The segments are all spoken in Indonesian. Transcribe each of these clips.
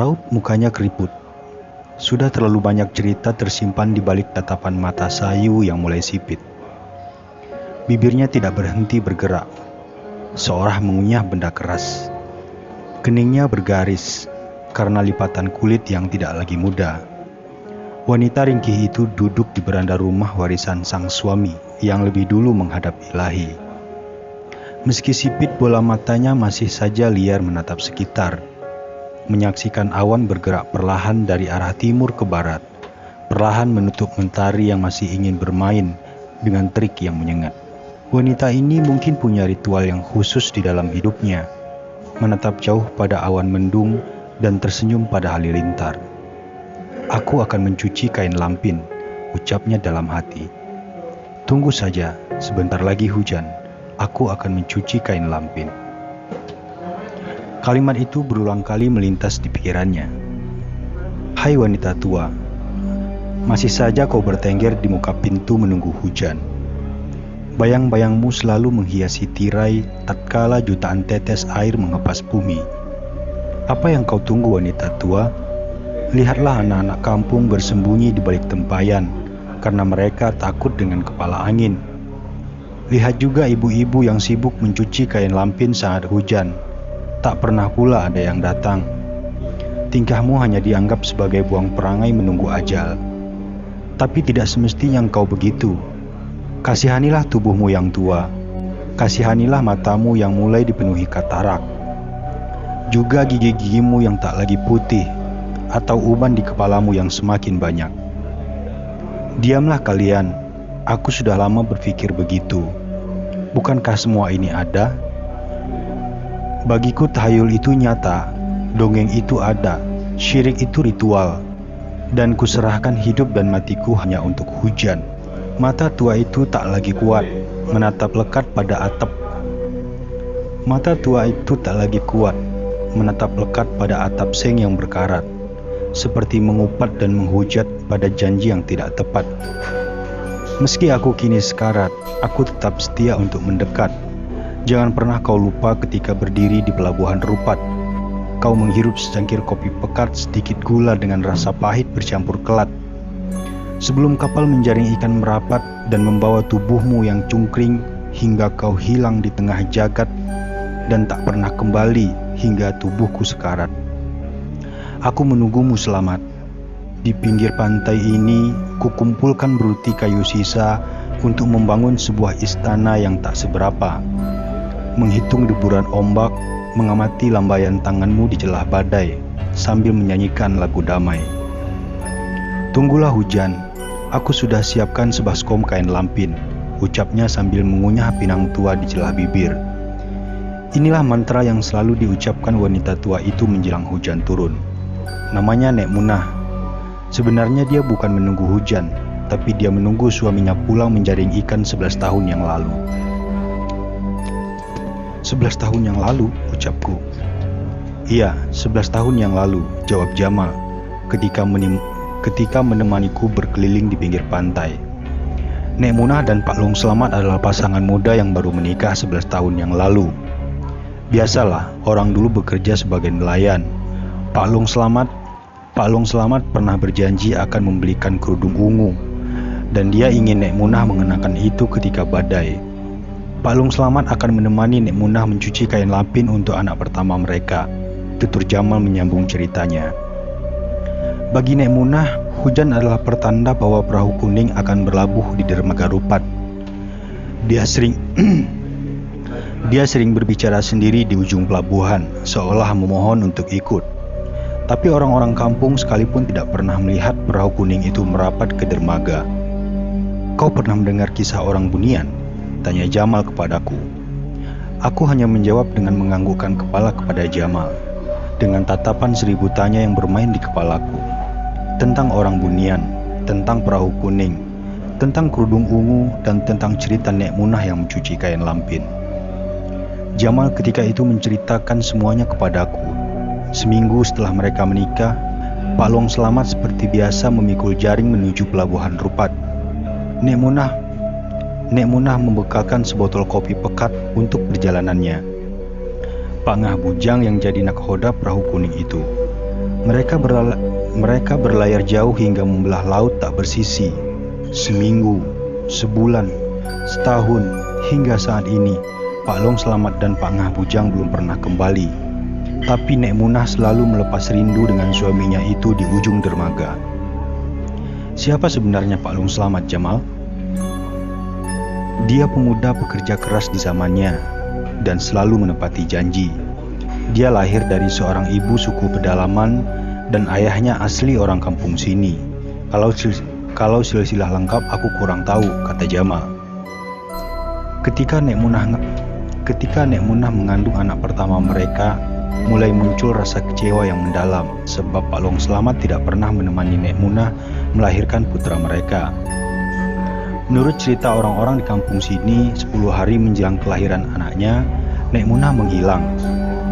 Raut mukanya keriput. Sudah terlalu banyak cerita tersimpan di balik tatapan mata sayu yang mulai sipit. Bibirnya tidak berhenti bergerak, seolah mengunyah benda keras. Keningnya bergaris karena lipatan kulit yang tidak lagi muda. Wanita ringkih itu duduk di beranda rumah warisan sang suami yang lebih dulu menghadap ilahi. Meski sipit, bola matanya masih saja liar menatap sekitar, menyaksikan awan bergerak perlahan dari arah timur ke barat, perlahan menutup mentari yang masih ingin bermain dengan trik yang menyengat. Wanita ini mungkin punya ritual yang khusus di dalam hidupnya, menatap jauh pada awan mendung dan tersenyum pada halilintar. Aku akan mencuci kain lampin, ucapnya dalam hati. Tunggu saja, sebentar lagi hujan. Aku akan mencuci kain lampin. Kalimat itu berulang kali melintas di pikirannya. Hai wanita tua, masih saja kau bertengger di muka pintu menunggu hujan. Bayang-bayangmu selalu menghiasi tirai tatkala jutaan tetes air mengepas bumi. Apa yang kau tunggu wanita tua? Lihatlah anak-anak kampung bersembunyi di balik tempayan karena mereka takut dengan kepala angin. Lihat juga ibu-ibu yang sibuk mencuci kain lampin saat hujan. Tak pernah pula ada yang datang. Tingkahmu hanya dianggap sebagai buang perangai menunggu ajal. Tapi tidak semestinya engkau begitu. Kasihanilah tubuhmu yang tua. Kasihanilah matamu yang mulai dipenuhi katarak. Juga gigi-gigimu yang tak lagi putih, atau uban di kepalamu yang semakin banyak. Diamlah kalian, aku sudah lama berpikir begitu. Bukankah semua ini ada? Bagiku tahayul itu nyata, dongeng itu ada, syirik itu ritual, dan kuserahkan hidup dan matiku hanya untuk hujan. Mata tua itu tak lagi kuat menatap lekat pada atap. Mata tua itu tak lagi kuat menatap lekat pada atap seng yang berkarat, seperti mengupat dan menghujat pada janji yang tidak tepat. Meski aku kini sekarat, aku tetap setia untuk mendekat. Jangan pernah kau lupa ketika berdiri di pelabuhan Rupat. Kau menghirup secangkir kopi pekat sedikit gula dengan rasa pahit bercampur kelat. Sebelum kapal menjaring ikan merapat dan membawa tubuhmu yang cungkring hingga kau hilang di tengah jagat dan tak pernah kembali hingga tubuhku sekarat. Aku menunggumu selamat. Di pinggir pantai ini, kukumpulkan beruti kayu sisa untuk membangun sebuah istana yang tak seberapa. Menghitung deburan ombak, mengamati lambaian tanganmu di celah badai, sambil menyanyikan lagu damai. Tunggulah hujan, aku sudah siapkan sebaskom kain lampin, ucapnya sambil mengunyah pinang tua di celah bibir. Inilah mantra yang selalu diucapkan wanita tua itu menjelang hujan turun. Namanya Nek Munah. Sebenarnya dia bukan menunggu hujan, tapi dia menunggu suaminya pulang menjaring ikan 11 tahun yang lalu. 11 tahun yang lalu, ucapku. Iya, 11 tahun yang lalu, jawab Jamal, ketika menemaniku berkeliling di pinggir pantai. Nek Munah dan Pak Long Selamat adalah pasangan muda yang baru menikah 11 tahun yang lalu. Biasalah, orang dulu bekerja sebagai nelayan. Pak Long Selamat pernah berjanji akan membelikan kerudung ungu, dan dia ingin Nek Munah mengenakan itu ketika badai. Pak Long Selamat akan menemani Nek Munah mencuci kain lampin untuk anak pertama mereka, tutur Jamal menyambung ceritanya. Bagi Nek Munah, hujan adalah pertanda bahwa perahu kuning akan berlabuh di dermaga Rupat. Dia sering berbicara sendiri di ujung pelabuhan, seolah memohon untuk ikut. Tapi orang-orang kampung sekalipun tidak pernah melihat perahu kuning itu merapat ke dermaga. Kau pernah mendengar kisah orang Bunian? Tanya Jamal kepadaku. Aku hanya menjawab dengan menganggukkan kepala kepada Jamal, dengan tatapan 1000 tanya yang bermain di kepalaku. Tentang orang Bunian, tentang perahu kuning, tentang kerudung ungu, dan tentang cerita Nek Munah yang mencuci kain lampin. Jamal ketika itu menceritakan semuanya kepadaku. Seminggu setelah mereka menikah, Pak Long Selamat seperti biasa memikul jaring menuju pelabuhan Rupat. Nek Munah membekalkan sebotol kopi pekat untuk perjalanannya. Pak Ngah Bujang yang jadi nakhoda perahu kuning itu. Mereka berlayar jauh hingga membelah laut tak bersisi. Seminggu, sebulan, setahun, hingga saat ini Pak Long Slamet dan Pak Ngah Bujang belum pernah kembali. Tapi Nek Munah selalu melepas rindu dengan suaminya itu di ujung dermaga. Siapa sebenarnya Pak Long Slamet, Jamal? Dia pemuda pekerja keras di zamannya dan selalu menepati janji. Dia lahir dari seorang ibu suku pedalaman dan ayahnya asli orang kampung sini. Kalau silsilah lengkap aku kurang tahu, kata Jamal. Ketika Nek Munah mengandung anak pertama mereka, mulai muncul rasa kecewa yang mendalam sebab Pak Long Slamet tidak pernah menemani Nek Munah melahirkan putra mereka. Menurut cerita orang-orang di kampung sini, 10 hari menjelang kelahiran anaknya, Nek Munah menghilang.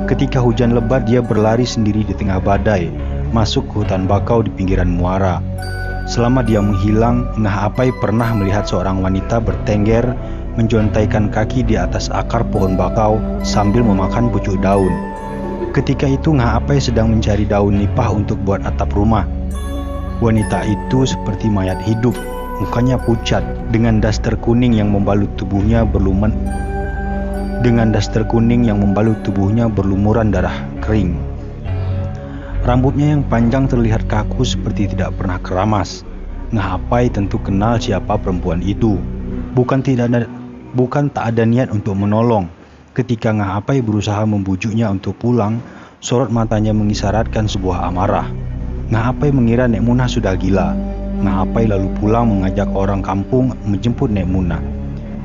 Ketika hujan lebat, dia berlari sendiri di tengah badai, masuk ke hutan bakau di pinggiran muara. Selama dia menghilang, Ngah Apai pernah melihat seorang wanita bertengger menjontaikan kaki di atas akar pohon bakau sambil memakan pucuk daun. Ketika itu Ngah Apai sedang mencari daun nipah untuk buat atap rumah. Wanita itu seperti mayat hidup, mukanya pucat, dengan daster kuning yang membalut tubuhnya berlumuran darah kering. Rambutnya yang panjang terlihat kaku seperti tidak pernah keramas. Ngah Apai tentu kenal siapa perempuan itu. Bukan tak ada niat untuk menolong. Ketika Ngah Apai berusaha membujuknya untuk pulang, sorot matanya mengisyaratkan sebuah amarah. Ngah Apai mengira Nek Munah sudah gila. Ngah Apai lalu pulang mengajak orang kampung menjemput Nek Munah.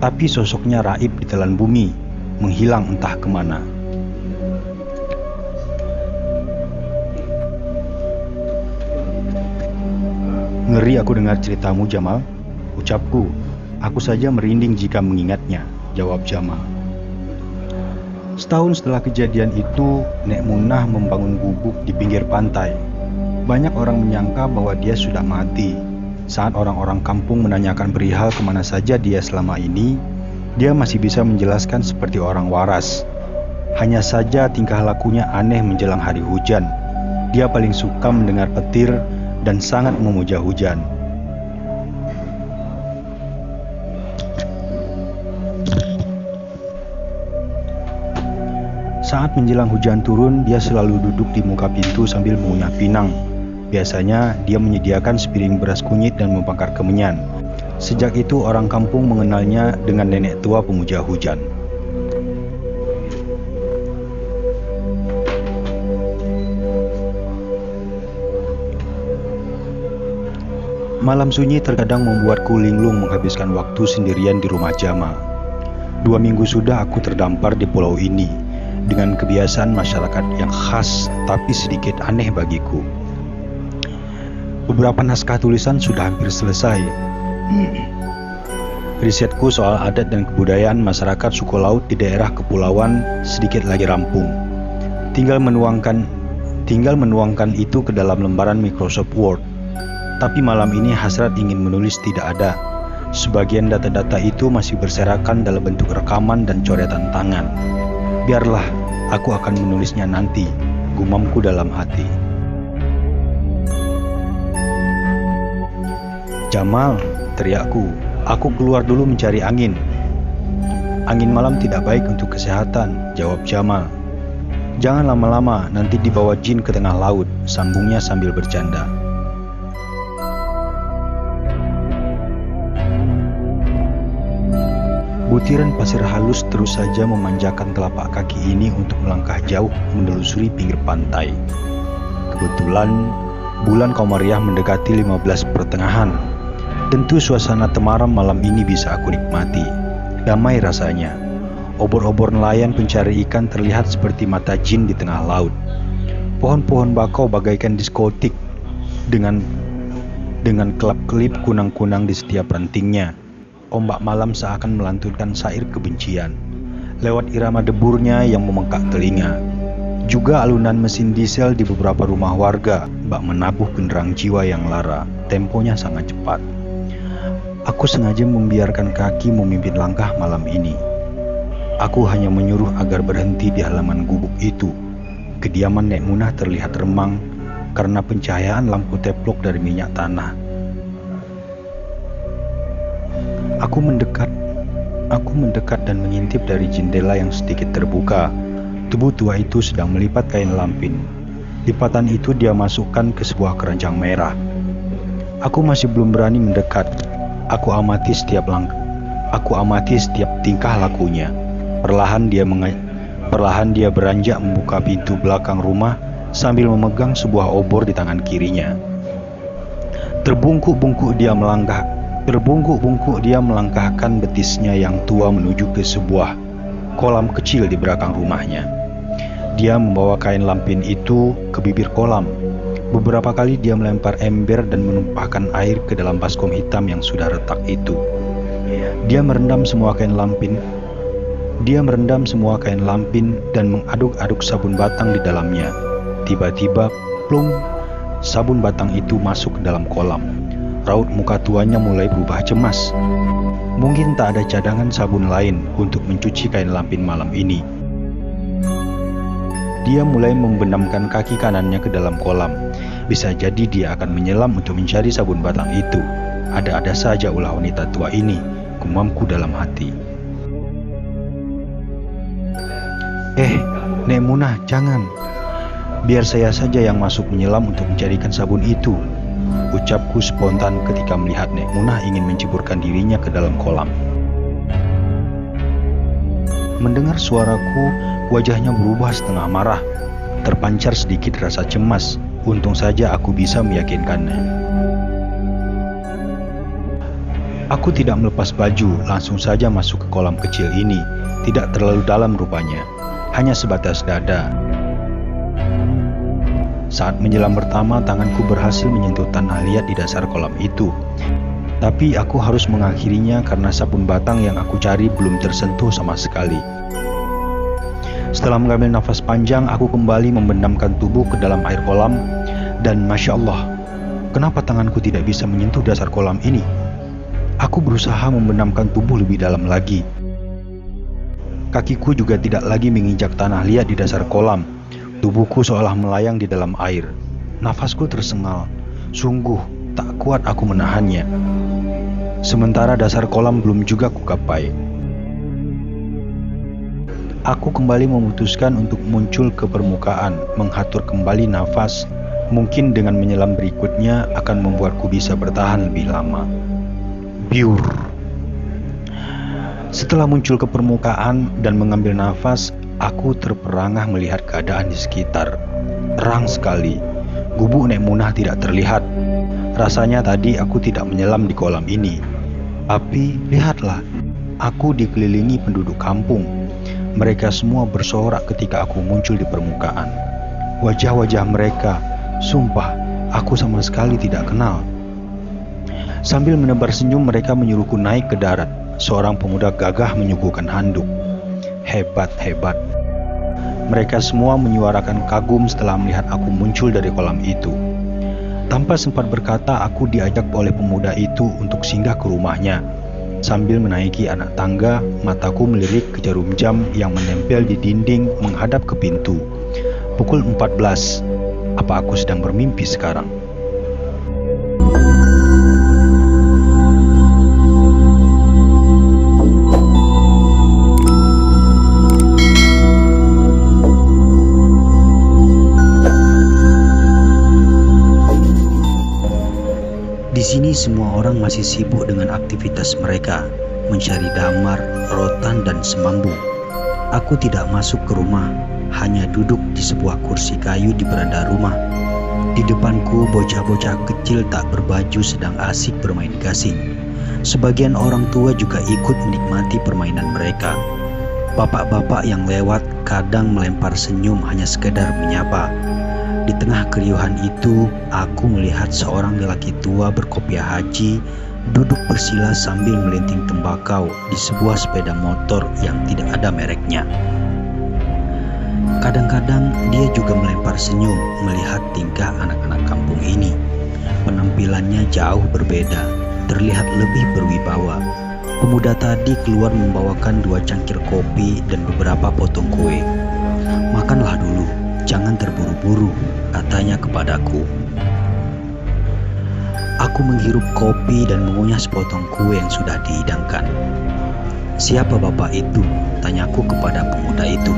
Tapi sosoknya raib di telan bumi, menghilang entah kemana. Ngeri aku dengar ceritamu, Jamal, ucapku. Aku saja merinding jika mengingatnya, jawab Jamal. Setahun setelah kejadian itu, Nek Munah membangun gubuk di pinggir pantai. Banyak orang menyangka bahwa dia sudah mati. Saat orang-orang kampung menanyakan perihal kemana saja dia selama ini, dia masih bisa menjelaskan seperti orang waras. Hanya saja tingkah lakunya aneh menjelang hari hujan. Dia paling suka mendengar petir dan sangat memuja hujan. Saat menjelang hujan turun, dia selalu duduk di muka pintu sambil mengunyah pinang. Biasanya, dia menyediakan sepiring beras kunyit dan membakar kemenyan. Sejak itu, orang kampung mengenalnya dengan nenek tua pemuja hujan. Malam sunyi terkadang membuatku linglung menghabiskan waktu sendirian di rumah Jamal. 2 minggu sudah aku terdampar di pulau ini, dengan kebiasaan masyarakat yang khas tapi sedikit aneh bagiku. Beberapa naskah tulisan sudah hampir selesai. Risetku soal adat dan kebudayaan masyarakat suku laut di daerah kepulauan sedikit lagi rampung. Tinggal menuangkan itu ke dalam lembaran Microsoft Word. Tapi malam ini hasrat ingin menulis tidak ada. Sebagian data-data itu masih berserakan dalam bentuk rekaman dan coretan tangan. Biarlah, aku akan menulisnya nanti, gumamku dalam hati. Jamal, teriakku, aku keluar dulu mencari angin. Angin malam tidak baik untuk kesehatan, jawab Jamal. Jangan lama-lama, nanti dibawa jin ke tengah laut, sambungnya sambil bercanda. Butiran pasir halus terus saja memanjakan telapak kaki ini untuk melangkah jauh menelusuri pinggir pantai. Kebetulan, bulan Komariah mendekati 15 pertengahan. Tentu suasana temaram malam ini bisa aku nikmati. Damai rasanya. Obor-obor nelayan pencari ikan terlihat seperti mata jin di tengah laut. Pohon-pohon bakau bagaikan diskotik dengan kelap-kelip kunang-kunang di setiap rantingnya. Ombak malam seakan melantunkan syair kebencian lewat irama deburnya yang memengkak telinga. Juga alunan mesin diesel di beberapa rumah warga bak menabuh genderang jiwa yang lara. Temponya sangat cepat. Aku sengaja membiarkan kaki memimpin langkah malam ini. Aku hanya menyuruh agar berhenti di halaman gubuk itu. Kediaman Nek Munah terlihat remang karena pencahayaan lampu teplok dari minyak tanah. Aku mendekat dan mengintip dari jendela yang sedikit terbuka. Tubuh tua itu sedang melipat kain lampin. Lipatan itu dia masukkan ke sebuah keranjang merah. Aku masih belum berani mendekat. Aku amati setiap tingkah lakunya. Perlahan dia beranjak membuka pintu belakang rumah sambil memegang sebuah obor di tangan kirinya. Terbungkuk-bungkuk dia melangkahkan betisnya yang tua menuju ke sebuah kolam kecil di belakang rumahnya. Dia membawa kain lampin itu ke bibir kolam. Beberapa kali dia melempar ember dan menumpahkan air ke dalam baskom hitam yang sudah retak itu. Dia merendam semua kain lampin dan mengaduk-aduk sabun batang di dalamnya. Tiba-tiba, plung, sabun batang itu masuk ke dalam kolam. Raut muka tuanya mulai berubah cemas. Mungkin tak ada cadangan sabun lain untuk mencuci kain lampin malam ini. Dia mulai membenamkan kaki kanannya ke dalam kolam. Bisa jadi dia akan menyelam untuk mencari sabun batang itu. Ada-ada saja ulah wanita tua ini, gumamku dalam hati. Nek Munah, jangan. Biar saya saja yang masuk menyelam untuk mencarikan sabun itu, ucapku spontan ketika melihat Nek Munah ingin menceburkan dirinya ke dalam kolam. Mendengar suaraku, wajahnya berubah setengah marah. Terpancar sedikit rasa cemas. Untung saja aku bisa meyakinkannya. Aku tidak melepas baju, langsung saja masuk ke kolam kecil ini. Tidak terlalu dalam rupanya, hanya sebatas dada. Saat menyelam pertama, tanganku berhasil menyentuh tanah liat di dasar kolam itu. Tapi aku harus mengakhirinya karena sabun batang yang aku cari belum tersentuh sama sekali. Setelah mengambil nafas panjang, aku kembali membenamkan tubuh ke dalam air kolam. Dan Masya Allah, kenapa tanganku tidak bisa menyentuh dasar kolam ini? Aku berusaha membenamkan tubuh lebih dalam lagi. Kakiku juga tidak lagi menginjak tanah liat di dasar kolam. Tubuhku seolah melayang di dalam air. Nafasku tersengal. Sungguh tak kuat aku menahannya. Sementara dasar kolam belum juga kugapai. Aku kembali memutuskan untuk muncul ke permukaan, mengatur kembali nafas. Mungkin dengan menyelam berikutnya akan membuatku bisa bertahan lebih lama. Biur. Setelah muncul ke permukaan dan mengambil nafas, aku terperangah melihat keadaan di sekitar. Terang sekali. Gubuk Nek Munah tidak terlihat. Rasanya tadi aku tidak menyelam di kolam ini. Tapi lihatlah, aku dikelilingi penduduk kampung. Mereka semua bersorak ketika aku muncul di permukaan. Wajah-wajah mereka, sumpah, aku sama sekali tidak kenal. Sambil menebar senyum, mereka menyuruhku naik ke darat. Seorang pemuda gagah menyuguhkan handuk. Hebat. Mereka semua menyuarakan kagum setelah melihat aku muncul dari kolam itu. Tanpa sempat berkata, aku diajak oleh pemuda itu untuk singgah ke rumahnya. Sambil menaiki anak tangga, mataku melirik ke jarum jam yang menempel di dinding menghadap ke pintu. Pukul 14. Apa aku sedang bermimpi sekarang? Di sini semua orang masih sibuk dengan aktivitas mereka, mencari damar, rotan, dan semambung. Aku tidak masuk ke rumah, hanya duduk di sebuah kursi kayu di beranda rumah. Di depanku bocah-bocah kecil tak berbaju sedang asik bermain gasing. Sebagian orang tua juga ikut menikmati permainan mereka. Bapak-bapak yang lewat kadang melempar senyum hanya sekedar menyapa. Di tengah keriuhan itu, aku melihat seorang lelaki tua berkopiah haji duduk bersila sambil melinting tembakau di sebuah sepeda motor yang tidak ada mereknya. Kadang-kadang dia juga melempar senyum melihat tingkah anak-anak kampung ini. Penampilannya jauh berbeda, terlihat lebih berwibawa. Pemuda tadi keluar membawakan 2 cangkir kopi dan beberapa potong kue. Makanlah dulu, "Jangan terburu-buru," katanya kepadaku. Aku menghirup kopi dan mengunyah sepotong kue yang sudah dihidangkan. "Siapa bapak itu?" tanyaku kepada pemuda itu.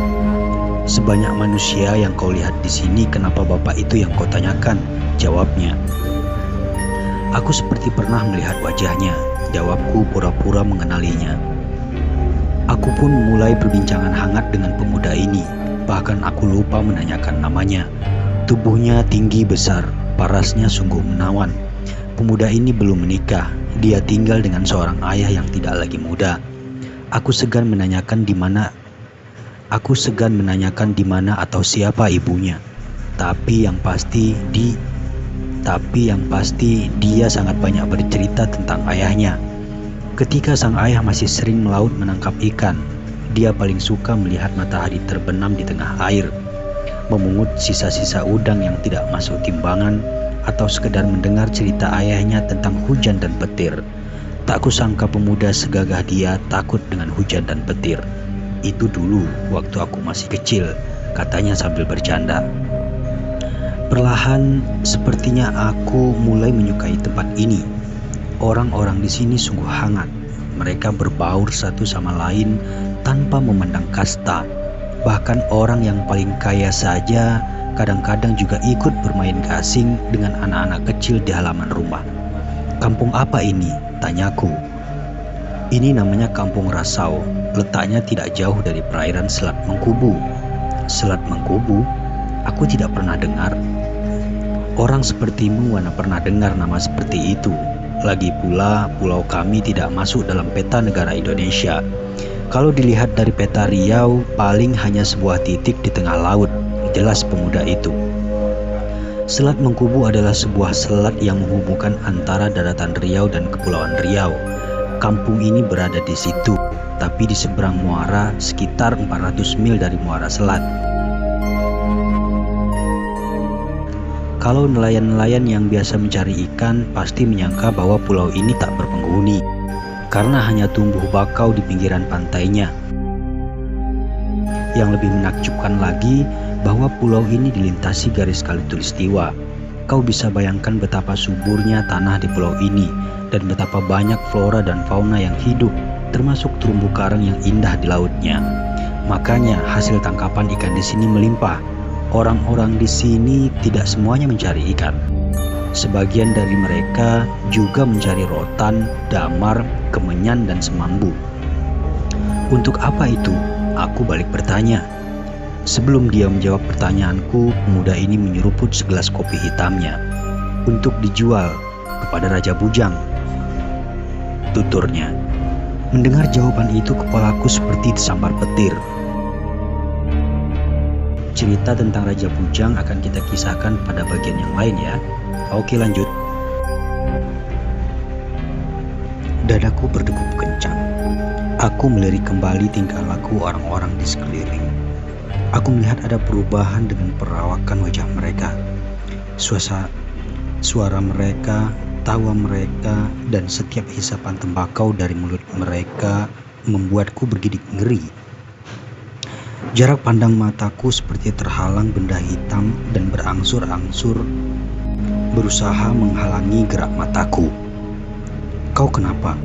"Sebanyak manusia yang kau lihat di sini, kenapa bapak itu yang kau tanyakan?" jawabnya. "Aku seperti pernah melihat wajahnya," jawabku pura-pura mengenalinya. Aku pun mulai perbincangan hangat dengan pemuda ini. Bahkan aku lupa menanyakan namanya. Tubuhnya tinggi besar, parasnya sungguh menawan. Pemuda ini belum menikah. Dia tinggal dengan seorang ayah yang tidak lagi muda. Aku segan menanyakan di mana atau siapa ibunya. Tapi yang pasti dia sangat banyak bercerita tentang ayahnya. Ketika sang ayah masih sering melaut menangkap ikan, dia paling suka melihat matahari terbenam di tengah air, memungut sisa-sisa udang yang tidak masuk timbangan, atau sekedar mendengar cerita ayahnya tentang hujan dan petir. Tak kusangka pemuda segagah dia takut dengan hujan dan petir. "Itu dulu waktu aku masih kecil," katanya sambil bercanda. Perlahan sepertinya aku mulai menyukai tempat ini. Orang-orang di sini sungguh hangat. Mereka berbaur satu sama lain tanpa memandang kasta. Bahkan orang yang paling kaya saja kadang-kadang juga ikut bermain gasing dengan anak-anak kecil di halaman rumah. "Kampung apa ini?" tanyaku. "Ini namanya Kampung Rasau. Letaknya tidak jauh dari perairan Selat Mengkubu." "Selat Mengkubu? Aku tidak pernah dengar." "Orang sepertimu mana pernah dengar nama seperti itu. Lagi pula pulau kami tidak masuk dalam peta negara Indonesia. Kalau dilihat dari peta Riau, paling hanya sebuah titik di tengah laut," jelas pemuda itu. Selat Mengkubu adalah sebuah selat yang menghubungkan antara daratan Riau dan Kepulauan Riau. Kampung ini berada di situ, tapi di seberang muara sekitar 400 mil dari muara selat. Kalau nelayan-nelayan yang biasa mencari ikan pasti menyangka bahwa pulau ini tak berpenghuni, karena hanya tumbuh bakau di pinggiran pantainya. Yang lebih menakjubkan lagi, bahwa pulau ini dilintasi garis khatulistiwa. Kau bisa bayangkan betapa suburnya tanah di pulau ini, dan betapa banyak flora dan fauna yang hidup, termasuk terumbu karang yang indah di lautnya. Makanya hasil tangkapan ikan di sini melimpah. Orang-orang di sini tidak semuanya mencari ikan. Sebagian dari mereka juga mencari rotan, damar, kemenyan, dan semambu. "Untuk apa itu?" aku balik bertanya. Sebelum dia menjawab pertanyaanku, pemuda ini menyeruput segelas kopi hitamnya. "Untuk dijual kepada Raja Bujang," tuturnya. Mendengar jawaban itu, kepalaku seperti disambar petir. Cerita tentang Raja Bujang akan kita kisahkan pada bagian yang lain ya. Oke, lanjut. Dadaku berdegup kencang. Aku melirik kembali tingkah laku orang-orang di sekeliling. Aku melihat ada perubahan dengan perawakan wajah mereka. Suara mereka, tawa mereka, dan setiap hisapan tembakau dari mulut mereka membuatku bergidik ngeri. Jarak pandang mataku seperti terhalang benda hitam dan berangsur-angsur berusaha menghalangi gerak mataku. "Kau kenapa?"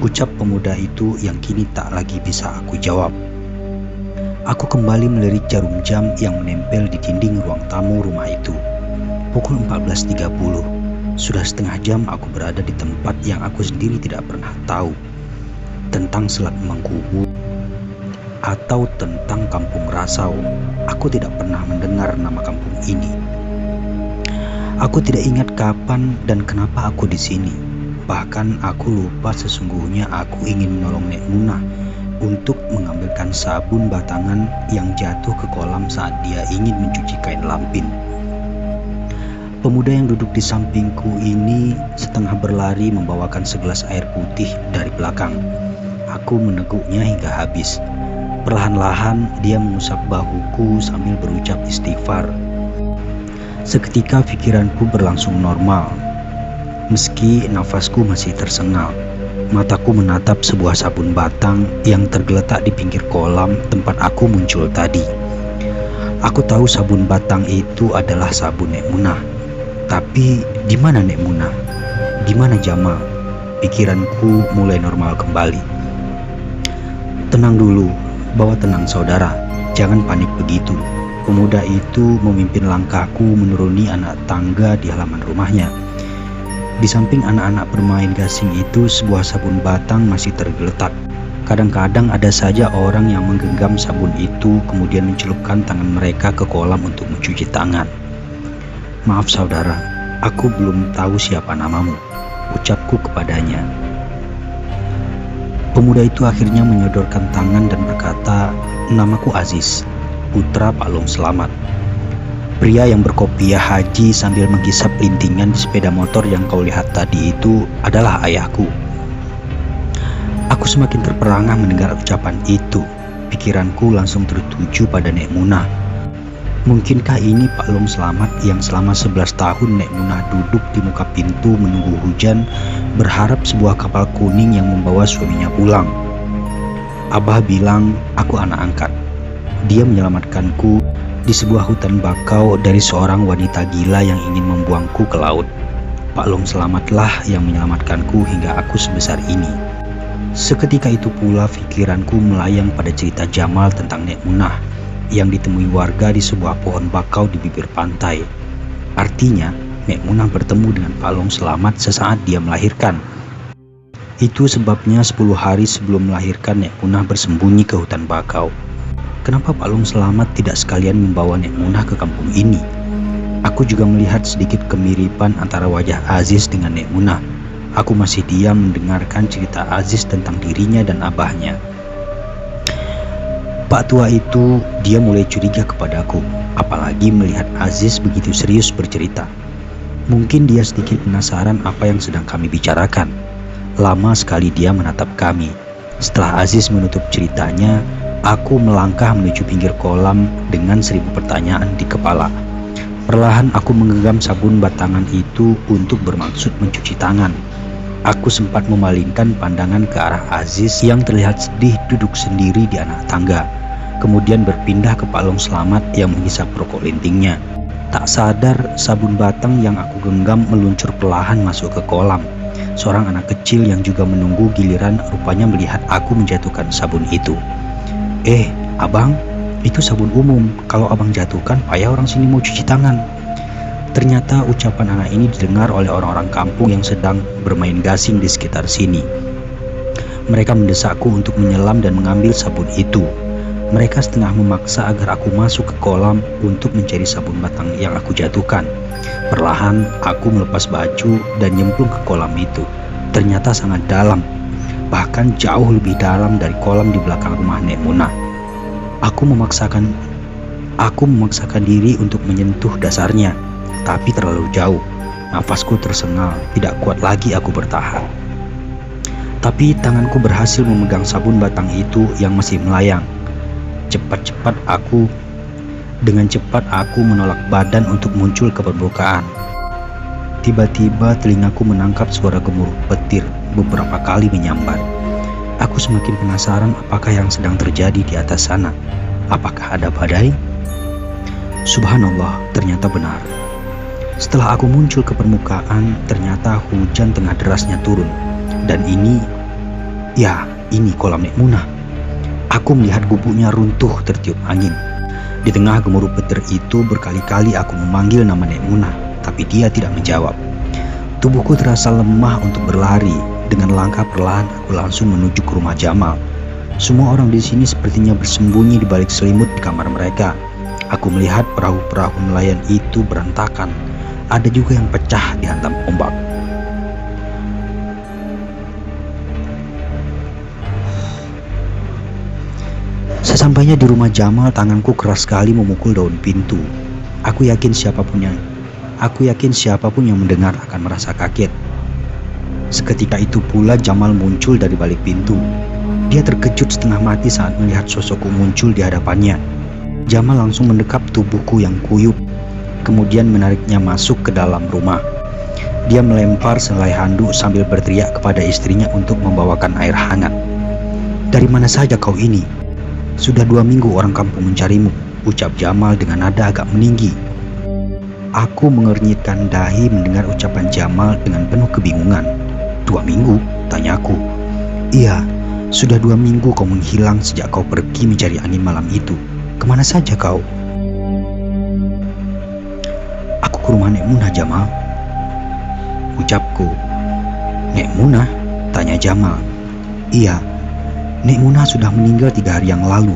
ucap pemuda itu yang kini tak lagi bisa aku jawab. Aku kembali melirik jarum jam yang menempel di dinding ruang tamu rumah itu. Pukul 14.30. Sudah setengah jam aku berada di tempat yang aku sendiri tidak pernah tahu. Tentang Selat Mengkubu atau tentang Kampung Rasau, aku tidak pernah mendengar nama kampung ini. Aku tidak ingat kapan dan kenapa aku di sini. Bahkan aku lupa sesungguhnya aku ingin menolong Nek Munah untuk mengambilkan sabun batangan yang jatuh ke kolam saat dia ingin mencuci kain lampin. Pemuda yang duduk di sampingku ini setengah berlari membawakan segelas air putih dari belakang. Aku meneguknya hingga habis. Perlahan-lahan dia mengusap bahuku sambil berucap istighfar. Seketika pikiranku berlangsung normal. Meski nafasku masih tersengal, mataku menatap sebuah sabun batang yang tergeletak di pinggir kolam tempat aku muncul tadi. Aku tahu sabun batang itu adalah sabun Nek Munah. Tapi di mana Nek Munah? Di mana Jamal? Pikiranku mulai normal kembali. Tenang dulu, bawa tenang saudara. Jangan panik begitu. Pemuda itu memimpin langkahku menuruni anak tangga di halaman rumahnya. Di samping anak-anak bermain gasing itu, sebuah sabun batang masih tergeletak. Kadang-kadang ada saja orang yang menggenggam sabun itu kemudian mencelupkan tangan mereka ke kolam untuk mencuci tangan. Maaf saudara, aku belum tahu siapa namamu, ucapku kepadanya. Pemuda itu akhirnya menyodorkan tangan dan berkata, namaku Aziz, putra Pak Long Selamat. Pria yang berkopiah haji sambil menghisap lintingan di sepeda motor yang kau lihat tadi itu adalah ayahku. Aku semakin terperangah mendengar ucapan itu. Pikiranku langsung tertuju pada Nek Munah. Mungkinkah ini Pak Long Selamat yang selama 11 tahun Nek Munah duduk di muka pintu menunggu hujan, berharap sebuah kapal kuning yang membawa suaminya pulang? Abah bilang aku anak angkat. Dia menyelamatkanku di sebuah hutan bakau dari seorang wanita gila yang ingin membuangku ke laut. Pak Long Selamatlah yang menyelamatkanku hingga aku sebesar ini. Seketika itu pula pikiranku melayang pada cerita Jamal tentang Nek Munah yang ditemui warga di sebuah pohon bakau di bibir pantai. Artinya, Nek Munah bertemu dengan Pak Long Selamat sesaat dia melahirkan. Itu sebabnya 10 hari sebelum melahirkan Nek Munah bersembunyi ke hutan bakau. Kenapa Pak Long Selamat tidak sekalian membawa Nek Munah ke kampung ini? Aku juga melihat sedikit kemiripan antara wajah Aziz dengan Nek Munah. Aku masih diam mendengarkan cerita Aziz tentang dirinya dan abahnya. Pak tua itu, dia mulai curiga kepadaku, apalagi melihat Aziz begitu serius bercerita. Mungkin dia sedikit penasaran apa yang sedang kami bicarakan. Lama sekali dia menatap kami. Setelah Aziz menutup ceritanya, aku melangkah menuju pinggir kolam dengan 1000 pertanyaan di kepala. Perlahan aku menggenggam sabun batangan itu untuk bermaksud mencuci tangan. Aku sempat memalingkan pandangan ke arah Aziz yang terlihat sedih duduk sendiri di anak tangga. Kemudian berpindah ke Pak Long Selamat yang menghisap rokok lintingnya. Tak sadar sabun batang yang aku genggam meluncur perlahan masuk ke kolam. Seorang anak kecil yang juga menunggu giliran rupanya melihat aku menjatuhkan sabun itu. Abang, itu sabun umum. Kalau abang jatuhkan, payah orang sini mau cuci tangan. Ternyata ucapan anak ini didengar oleh orang-orang kampung yang sedang bermain gasing di sekitar sini. Mereka mendesakku untuk menyelam dan mengambil sabun itu. Mereka setengah memaksa agar aku masuk ke kolam untuk mencari sabun batang yang aku jatuhkan. Perlahan aku melepas baju dan nyemplung ke kolam itu. Ternyata sangat dalam, bahkan jauh lebih dalam dari kolam di belakang rumah Nek Munah. Aku memaksakan diri untuk menyentuh dasarnya, tapi terlalu jauh. Nafasku tersengal, tidak kuat lagi aku bertahan. Tapi tanganku berhasil memegang sabun batang itu yang masih melayang. Dengan cepat aku menolak badan untuk muncul ke permukaan. Tiba-tiba telingaku menangkap suara gemuruh petir beberapa kali menyambar. Aku semakin penasaran apakah yang sedang terjadi di atas sana. Apakah ada badai? Subhanallah, ternyata benar. Setelah aku muncul ke permukaan, ternyata hujan tengah derasnya turun. Dan ini kolam Nek Munah. Aku melihat gubuknya runtuh tertiup angin. Di tengah gemuruh petir itu berkali-kali aku memanggil nama Nek Munah, tapi dia tidak menjawab. Tubuhku terasa lemah untuk berlari. Dengan langkah perlahan aku langsung menuju ke rumah Jamal. Semua orang di sini sepertinya bersembunyi di balik selimut di kamar mereka. Aku melihat perahu-perahu nelayan itu berantakan. Ada juga yang pecah dihantam ombak. Sesampainya di rumah Jamal, tanganku keras sekali memukul daun pintu. Aku yakin siapapun yang mendengar akan merasa kaget. Seketika itu pula Jamal muncul dari balik pintu. Dia terkejut setengah mati saat melihat sosokku muncul di hadapannya. Jamal langsung mendekap tubuhku yang kuyup, kemudian menariknya masuk ke dalam rumah. Dia melempar selai handuk sambil berteriak kepada istrinya untuk membawakan air hangat. "Dari mana saja kau ini? Sudah 2 minggu orang kampung mencarimu. ucap Jamal dengan nada agak meninggi. Aku mengernyitkan dahi mendengar ucapan Jamal dengan penuh kebingungan. 2 minggu? Tanyaku. Iya, sudah 2 minggu kau menghilang sejak kau pergi mencari angin malam itu. Kemana saja kau? Aku ke rumah Nek Munah, Jamal, ucapku. Nek Munah? Tanya Jamal. Iya, Nek Munah sudah meninggal 3 hari yang lalu.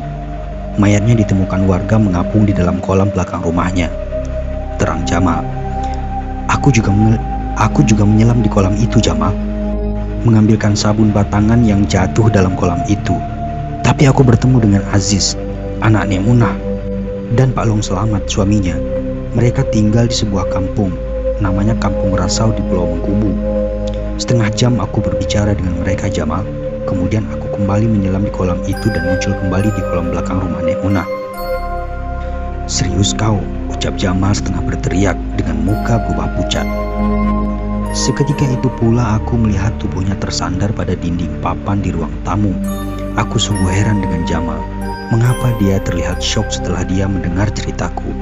Mayatnya ditemukan warga mengapung di dalam kolam belakang rumahnya, terang Jamal. Aku juga menyelam di kolam itu, Jamal, mengambilkan sabun batangan yang jatuh dalam kolam itu. Tapi aku bertemu dengan Aziz, anak Nek Munah, dan Pak Long Selamat, suaminya. Mereka tinggal di sebuah kampung, namanya Kampung Rasau di Pulau Mengkubu. Setengah jam aku berbicara dengan mereka, Jamal. Kemudian aku kembali menyelam di kolam itu dan muncul kembali di kolam belakang rumah Nek Munah. Serius kau? Ucap Jamal setengah berteriak dengan muka berubah pucat. Seketika itu pula aku melihat tubuhnya tersandar pada dinding papan di ruang tamu. Aku sungguh heran dengan Jamal. Mengapa dia terlihat syok setelah dia mendengar ceritaku?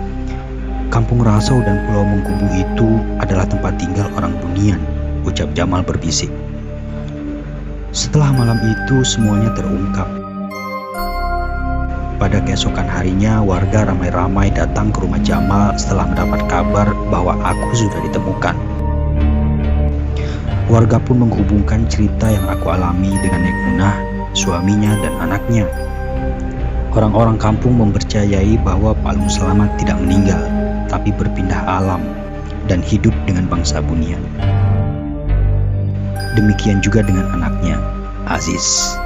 Kampung Rasau dan Pulau Mengkubu itu adalah tempat tinggal orang Bunian, ucap Jamal berbisik. Setelah malam itu semuanya terungkap. Pada keesokan harinya warga ramai-ramai datang ke rumah Jamal setelah mendapat kabar bahwa aku sudah ditemukan. Warga pun menghubungkan cerita yang aku alami dengan Nek Munah, suaminya dan anaknya. Orang-orang kampung mempercayai bahwa Pak Long Selamat tidak meninggal, tapi berpindah alam dan hidup dengan bangsa Bunian. Demikian juga dengan anaknya, Aziz.